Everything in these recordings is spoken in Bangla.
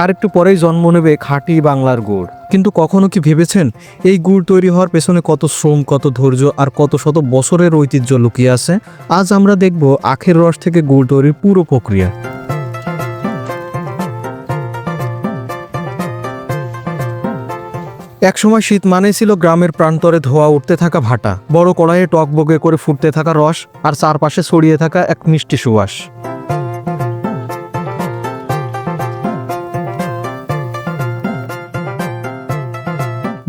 আর একটু পরেই জন্ম নেবে খাঁটি বাংলার গুড়। কিন্তু কখনো কি ভেবেছেন এই গুড় তৈরি হওয়ার পেছনে কত শ্রম, কত ধৈর্য আর কত শত বছরের ঐতিহ্য লুকিয়ে আছে? আজ আমরা দেখব আখের রস থেকে গুড় তৈরির পুরো প্রক্রিয়া। একসময় শীত মানেই ছিল গ্রামের প্রান্তরে ধোয়া উঠতে থাকা ভাটা, বড় কড়াইয়ে টকবগে করে ফুটতে থাকা রস আর চারপাশে ছড়িয়ে থাকা এক মিষ্টি সুবাস।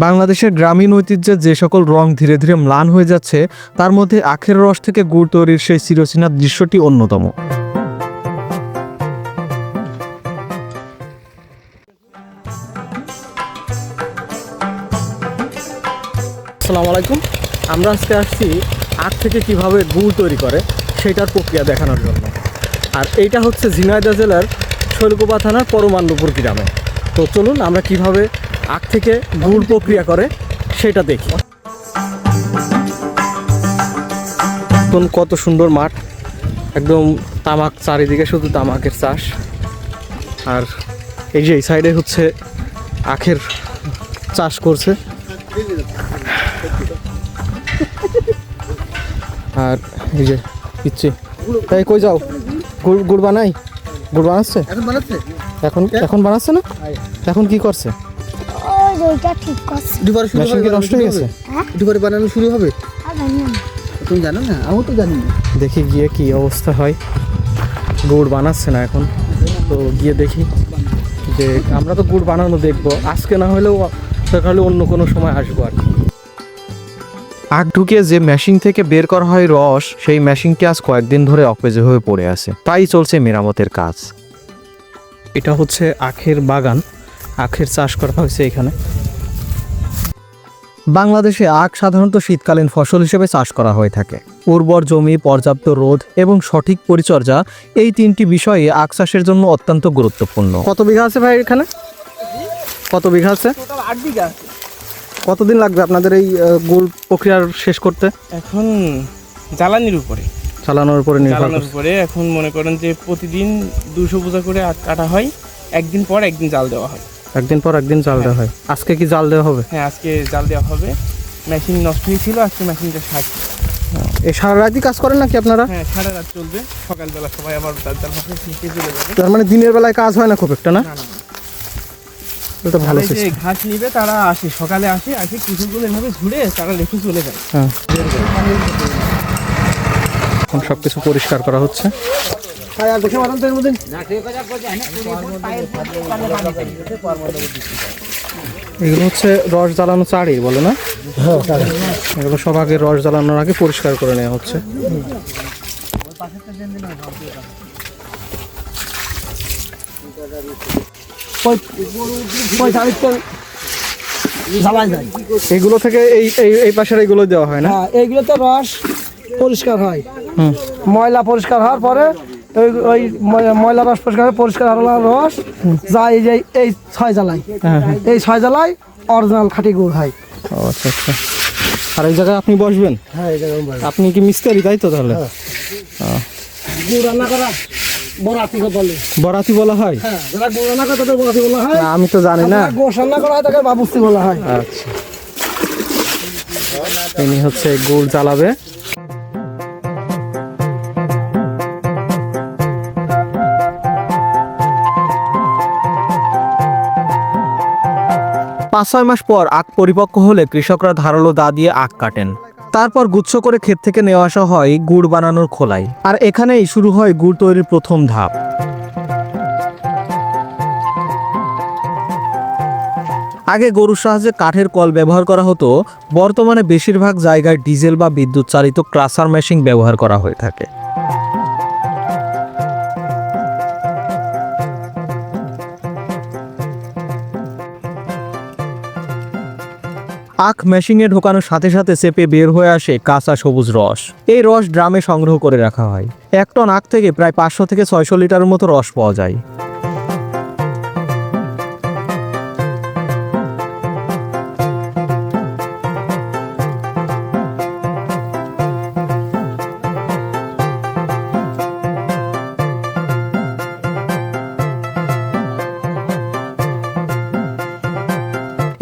বাংলাদেশের গ্রামীণ ঐতিহ্যের যে সকল রং ধীরে ধীরে ম্লান হয়ে যাচ্ছে, তার মধ্যে আখের রস থেকে গুড় তৈরির সেই চিরচেনা দৃশ্যটি অন্যতম। আসসালামু আলাইকুম। আমরা আজকে আসছি আখ থেকে কিভাবে গুড় তৈরি করে সেটার প্রক্রিয়া দেখানোর জন্য। আর এইটা হচ্ছে ঝিনাইদহ জেলার শৈলকুপা থানার পরমান্নপুর গ্রামে। তো চলুন আমরা কিভাবে আখ থেকে গুড় প্রক্রিয়া করে সেটা দেখি। কত সুন্দর মাঠ, একদম তামাক, চারিদিকে শুধু তামাকের চাষ। আর এই যে এই সাইডে হচ্ছে আখের চাষ করছে। আর এই যে পিচ্ছি, তাই কই যাও? গুড় বানাই, গুড় বানাচ্ছে এখন এখন বানাচ্ছে না? এখন কি করছে? মেশিন কি নষ্ট হয়ে গেছে? দুপুরে বানানো শুরু হবে, তুমি জানো না? আমি তো জানি না। দেখি গিয়ে কি অবস্থা হয়। গুড় বানাচ্ছে না এখন, তো গিয়ে দেখি। যে আমরা তো গুড় বানানো দেখবো, আজকে না হলেও সকালে অন্য কোনো সময় আসবো আর কি। আখ ঢুকিয়ে যে মেশিন থেকে বের করা হয় রস, সেই মেশিনটি আজ কয়েকদিন ধরে অকেজো হয়ে পড়ে আছে, তাই চলছে মেরামতের কাজ। এটা হচ্ছে আখের বাগান, আখের চাষ করা হয়েছে এখানে। বাংলাদেশে আখ সাধারণত শীতকালীন ফসল হিসেবে চাষ করা হয়ে থাকে। উর্বর জমি, পর্যাপ্ত রোদ এবং সঠিক পরিচর্যা, এই তিনটি বিষয়ে আখ চাষের জন্য অত্যন্ত গুরুত্বপূর্ণ। কত বিঘা আছে ভাই এখানে? কত বিঘা আছে? 8 বিঘা। কতদিন লাগবে আপনাদের এই গুড় প্রক্রিয়া শেষ করতে? এখন জ্বালানির উপরে, চালানোর উপরে নির্ভর জ্বালানোর উপরে। এখন মনে করেন যে প্রতিদিন 200 বোঝা করে আখ কাটা হয়, একদিন পর একদিন জাল দেওয়া হয়। একদিন পর একদিন জাল দেওয়া হয়। আজকে কি জাল দেওয়া হবে? হ্যাঁ, আজকে জাল দেওয়া হবে। মেশিন নষ্ট হয়েছিল, আজকে মেশিনটা সারছে। এই সারা রাতই কাজ করেন নাকি আপনারা? হ্যাঁ, সারা রাত চলবে। সকালবেলা সবাই আবার তার পাশে নিচে চলে যাবে। তার মানে দিনের বেলায় কাজ হয় না খুব একটা, না? না না, এটা ভালো যে সিস্টেম। ঘাস নিবে তারা আসে, সকালে আসে, কুচুরগুলো এভাবে ঝুড়ে তারা রেখে চলে যায়। হ্যাঁ, এখন সব কিছু পরিষ্কার করা হচ্ছে। এগুলো হচ্ছে রস জ্বালানো চাড়ি বলে না? এগুলো সব আগে রস জ্বালানোর আগে পরিষ্কার করে নেওয়া হচ্ছে। এগুলো থেকে এই পাশের এগুলো দেওয়া হয় না? এইগুলো তো রস পরিষ্কার হয়, ময়লা পরিষ্কার হওয়ার পরে ওই ময়লা রস পরিষ্কার হওয়ার রস যায় এই 6 জ্বালাই, এই 6 জ্বালাই অরিজিনাল খাঁটি গুড় হয়। ও আচ্ছা আচ্ছা। আর এই জায়গায় আপনি বসবেন? হ্যাঁ, এই জায়গায় আপনি কি মিস্ত্রি, তাই তো? তাহলে গুড় রান্না করা বরাতি বলে। বরাতি বলা হয়? হ্যাঁ, যারা গুড় রান্না করে তাদের বরাতি বলা হয়। না, আমি তো জানি না। গোশ রান্না করা হয় তাকে বাবুস্তি বলা হয়। আচ্ছা, ইনি হচ্ছে গুড় জ্বালাবে। পাঁচ 6 মাস পর আখ পরিপক্ক হলে কৃষকরা ধারালো দা দিয়ে আখ কাটেন। তারপর গুচ্ছ করে ক্ষেত থেকে নেওয়া আসা হয় গুড় বানানোর খোলাই। আর এখানেই শুরু হয় গুড় তৈরির প্রথম ধাপ। আগে গরুর সাহায্যে কাঠের কল ব্যবহার করা হতো, বর্তমানে বেশিরভাগ জায়গায় ডিজেল বা বিদ্যুৎ চালিত ক্রাসার মেশিন ব্যবহার করা হয়ে থাকে। আখ মেশিনে ঢোকানোর সাথে সাথে চেপে বের হয়ে আসে কাঁচা সবুজ রস। এই রস ড্রামে সংগ্রহ করে রাখা হয়। 1 টন আখ থেকে প্রায় 500 থেকে 600 লিটারের মতো রস পাওয়া যায়।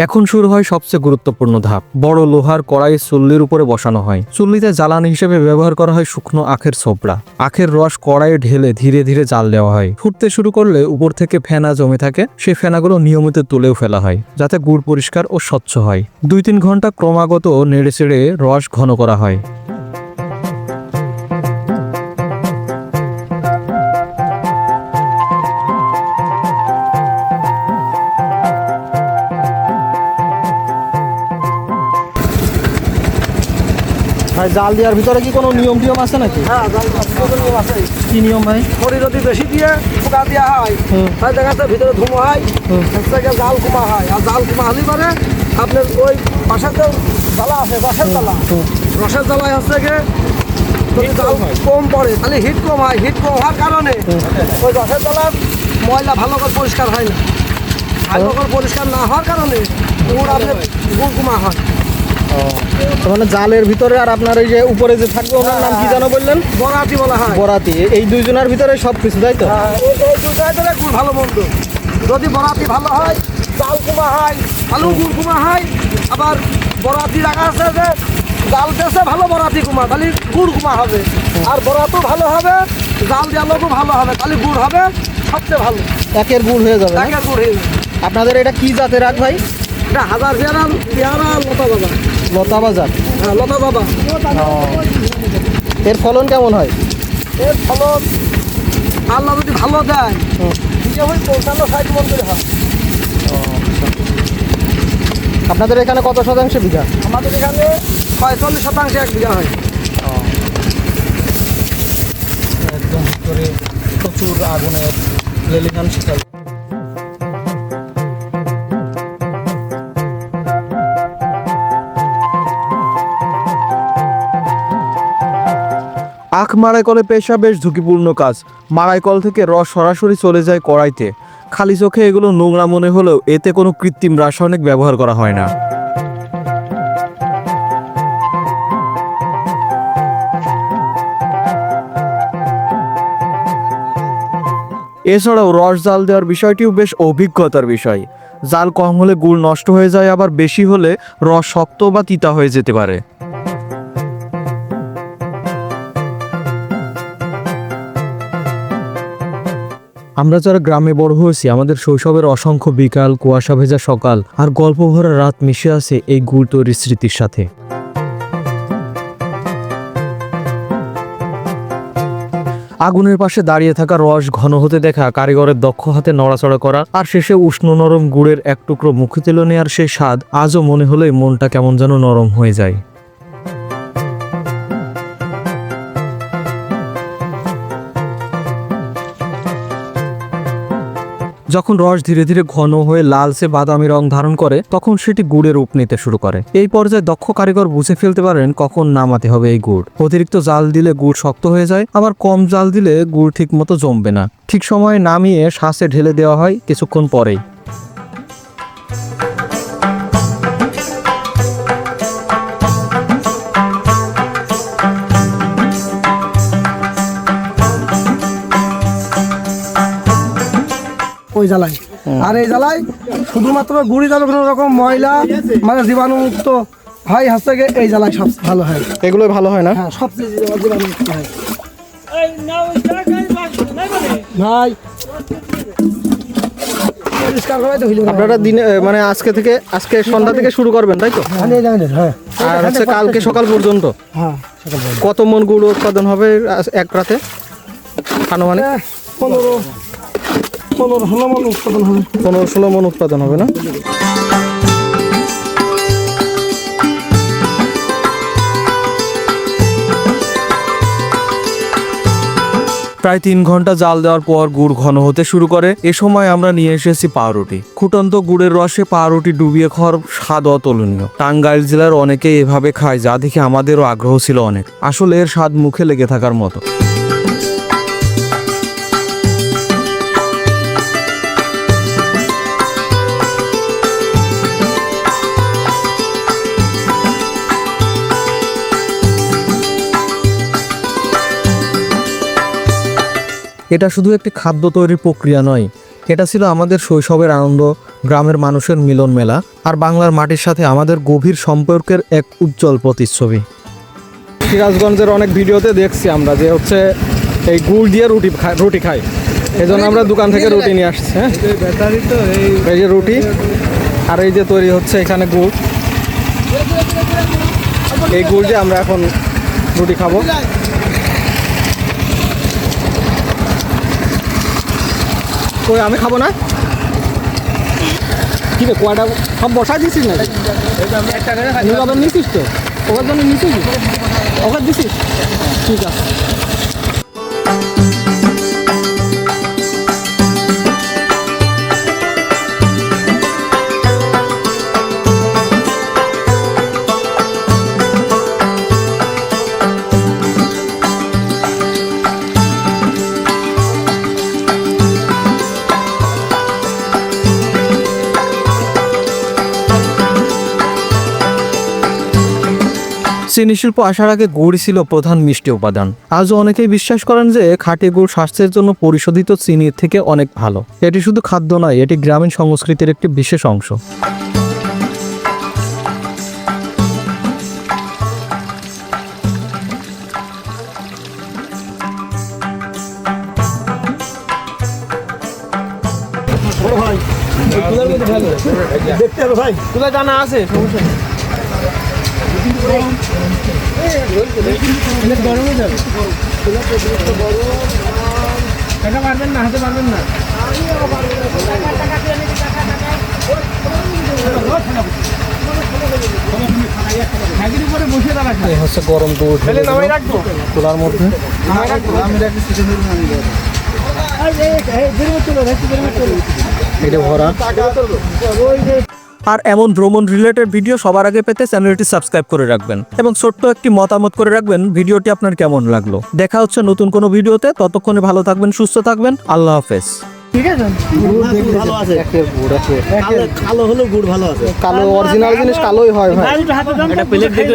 এখন শুরু হয় সবচেয়ে গুরুত্বপূর্ণ ধাপ। বড় লোহার কড়াই চুল্লির উপরে বসানো হয়। চুল্লিতে জ্বালানি হিসেবে ব্যবহার করা হয় শুকনো আখের ছোবড়া। আখের রস কড়াইয়ে ঢেলে ধীরে ধীরে জাল দেওয়া হয়। ফুটতে শুরু করলে উপর থেকে ফেনা জমে থাকে, সেই ফেনাগুলো নিয়মিত তুলেও ফেলা হয় যাতে গুড় পরিষ্কার ও স্বচ্ছ হয়। 2-3 ঘন্টা ক্রমাগত নেড়ে চেড়ে রস ঘন করা হয়। ভাই জাল দেওয়ার ভিতরে কি কোনো নিয়ম টিয়ম আছে নাকি? হ্যাঁ, জাল দেওয়ার নিয়ম আছে। কি নিয়ম ভাই? খড়ি যদি বেশি দিয়ে ফুকা দেওয়া হয়, তাই দেখা যাচ্ছে ভিতরে ধুমো হয়, থেকে জাল কুমা হয়। আর জাল কুমা হলে পারে আপনার ওই পাশের যে জ্বালা আছে, রসের জ্বালা, রসের জ্বালায় হচ্ছে গিয়ে যদি জাল কম পড়ে তাহলে হিট কম হয়। হিট কম হওয়ার কারণে ওই রসের জ্বালার ময়লা ভালো করে পরিষ্কার হয় না। ভালো করে পরিষ্কার না হওয়ার কারণে গুড় আপনার গুড় কুমা হয়। মানে জালের ভিতরে আর আপনার এই যে উপরে যে থাকবে ওনার নাম কি জানো বললেন? বরাতি বলা হয়। বরাতি। এই দুইজনের ভিতরে সব কিছু, তাই তো? এই দুইটাই ধরে গুড় ভালো মন্দ। যদি বরাতি ভালো হয়, জাল কুমা হয়, ভালো গুড় কুমা হয়। আবার বরাতি রাখা আছে যে জাল দেশে ভালো বরাতি কুমা, তাহলে গুড় কুমা হবে। আর বরাতও ভালো হবে, জাল দেওয়া লোকও ভালো হবে, তাহলে গুড় হবে সবচেয়ে ভালো। একের গুড় হয়ে যাবে না? একের গুড় হয়ে যাবে। আপনাদের এটা কি জাতের আখ ভাই? এটা হাজার পেয়ারা লতা বাবা। লতা বাজার। হ্যাঁ, লতা বাবা। এর ফলন কেমন হয়? এর ফলন আল্লাহ যদি ভালো দেয়, নিজে ওই 55-60 মন করে হয়। আপনাদের এখানে কত শতাংশ বিঘা? আমাদের এখানে 45% 1 বিঘা হয়। একদম ভিতরে প্রচুর আগুনের লেলিহান শীতল। আখ মাড়াই কলে পেশা বেশ ঝুঁকিপূর্ণ কাজ। মাড়াই কল থেকে রস সরাসরি চলে যায় কড়াইতে। খালি চোখে এগুলো নোংরা মনে হলেও এতে কোনো কৃত্রিম রাসায়নিক ব্যবহার করা হয় না। এছাড়াও রস জাল দেওয়ার বিষয়টিও বেশ অভিজ্ঞতার বিষয়। জাল কম হলে গুড় নষ্ট হয়ে যায়, আবার বেশি হলে রস শক্ত বা তিতা হয়ে যেতে পারে। আমরা যারা গ্রামে বড় হয়েছি, আমাদের শৈশবের অসংখ্য বিকাল, কুয়াশা ভেজা সকাল আর গল্প ভরা রাত মিশে আছে এই গুড় তৈরির স্মৃতির সাথে। আগুনের পাশে দাঁড়িয়ে থাকা রস ঘন হতে দেখা, কারিগরের দক্ষ হাতে নড়াচড়া করা, আর শেষে উষ্ণ নরম গুড়ের এক টুকরো মুখে তুলে নেওয়ার সেই স্বাদ আজও মনে হলেই মনটা কেমন যেন নরম হয়ে যায়। যখন রস ধীরে ধীরে ঘন হয়ে লালচে বাদামি রং ধারণ করে, তখন সেটি গুড়ের রূপ নিতে শুরু করে। এই পর্যায়ে দক্ষ কারিগর বুঝে ফেলতে পারেন কখন নামাতে হবে এই গুড়। অতিরিক্ত জাল দিলে গুড় শক্ত হয়ে যায়, আবার কম জাল দিলে গুড় ঠিক মতো জমবে না। ঠিক সময়ে নামিয়ে শাঁসে ঢেলে দেওয়া হয় কিছুক্ষণ পরেই। ওই জ্বালায়। আর এই জ্বালায় শুধুমাত্র গুড়ি যাবে কোনো রকম ময়লা মানে জীবাণুমুক্ত হয়, হচ্ছে গিয়ে এই জ্বালায় সব ভালো হয়। এগুলোই ভালো হয় না? হ্যাঁ, সবচেয়ে জীবাণুমুক্ত হয়। ভাই পরিষ্কার করে তো হইল না। আপনারা দিনে মানে আজকে সন্ধ্যা থেকে শুরু করবেন, তাই তো? হ্যাঁ, আর হচ্ছে কালকে সকাল পর্যন্ত হ্যাঁ, কত মন গুড় উৎপাদন হবে এক রাতে আনুমানিক? 15-16 মন উৎপাদন হবে। 15-16 মন উৎপাদন হবে না? প্রায় 3 ঘন্টা জাল দেওয়ার পর গুড় ঘন হতে শুরু করে। এ সময় আমরা নিয়ে এসেছি পাউরুটি। ফুটন্ত গুড়ের রসে পাউরুটি ডুবিয়ে খাওয়ার স্বাদ অতুলনীয়। টাঙ্গাইল জেলার অনেকেই এভাবে খায়, যা দেখে আমাদেরও আগ্রহ ছিল অনেক। আসলে এর স্বাদ মুখে লেগে থাকার মতো। এটা শুধু একটি খাদ্য তৈরির প্রক্রিয়া নয়, এটা ছিল আমাদের শৈশবের আনন্দ, গ্রামের মানুষের মিলন মেলা, আর বাংলার মাটির সাথে আমাদের গভীর সম্পর্কের এক উজ্জ্বল প্রতিচ্ছবি। সিরাজগঞ্জের অনেক ভিডিওতে দেখছি আমরা যে হচ্ছে এই গুড় দিয়ে রুটি খাই, এই জন্য আমরা দোকান থেকে রুটি নিয়ে আসছি। হ্যাঁ, এই যে রুটি, আর এই যে তৈরি হচ্ছে এখানে গুড়, এই গুড় দিয়ে আমরা এখন রুটি খাবো। কই আমি খাবো না? কি রে কয়টা সব বসা দিছিস না? নিবাদন নিছিস তো? ওখার জন্য নিছিস? ওখার দিছিস? ঠিক আছে। চিনি শিল্প আসার আগে গুড়ই ছিল প্রধান মিষ্টি উপাদান। আজও অনেকেই বিশ্বাস করেন যে খাঁটি গুড় স্বাস্থ্যের জন্য পরিশোধিত চিনির থেকে অনেক ভালো। এটি শুধু খাদ্য নয়, এটি গ্রামীণ সংস্কৃতির একটি বিশেষ অংশ। কোথায় জানা আছে? সমস্যা নেই। পারবেন না, হাতে পারবেন না। হচ্ছে গরম গুড় তোলার মধ্যে। এটা ভরা। আর এমন ভ্রমণ রিলেটেড ভিডিও সবার আগে পেতে চ্যানেলটি সাবস্ক্রাইব করে রাখবেন এবং ছোট্ট একটি মতামত করে রাখবেন ভিডিওটি আপনার কেমন লাগলো। দেখা হচ্ছে নতুন কোনো ভিডিওতে, ততক্ষণে ভালো থাকবেন, সুস্থ থাকবেন। আল্লাহ হাফেজ। ঠিক আছে, ভালো আছে, কালো হলো গুড় ভালো আছে, কালো অরিজিনাল জিনিস কালোই হয় ভাই। এটা প্লেট